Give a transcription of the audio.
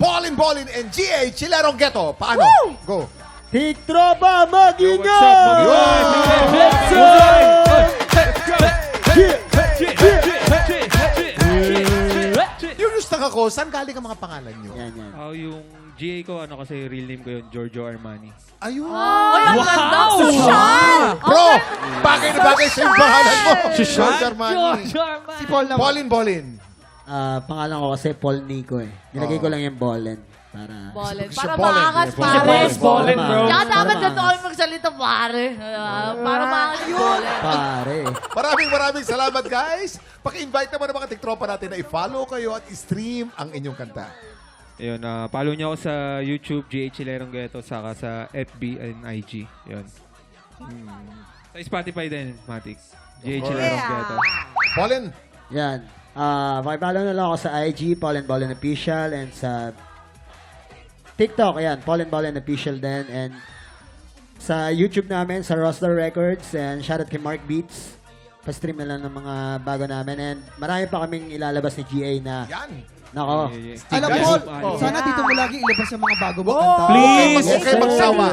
Paulin Bolin and GA Chilerong Ghetto. Paano? Go. Tiktropa, mag-ingat! Curious lang ako, saan galing ang mga pangalan nyo? Yan, yan. Yung GA ko, kasi real name ko yun, Giorgio Armani. Ayun. Ay, ang ganda. Social! Bro, bagay na bagay sa yung pangalan mo. Social? George Armani. Si Paul naman. Paulin Bolin. Pangalan ko kasi Paul Nico eh. Nilagay ko lang yung Bolin. Para... Bolin. Siya Para Bolin. maangas, Siya pare. Bolin, bro. Kaya dapat Para totoo maangas. magsalita, pare. Para maangas yung Bolin. Pare. Maraming salamat, guys. Paki-invite naman ng mga tiktropa natin na i-follow kayo at i-stream ang inyong kanta. Ayun, follow niyo ako sa YouTube, GA Chilerong Ghetto, saka sa FB and IG. Yun. Sa Spotify din, Matic. GA Chilerong Ghetto. Paulin. Yan. Pakipollow na lang ako sa IG, Paul and Bolin Official, and sa TikTok, ayan, Paul and Bolin Official din, and sa YouTube namin, sa Rosler Records, and shoutout kay Mark Beats. Pa-stream na lang ng mga bago namin, and marami pa kaming ilalabas ni GA na, Yan. nako, Alam Guys, mo, sana dito mo lagi ilabas yung mga bago mo kanta. Please! Okay, magsawa.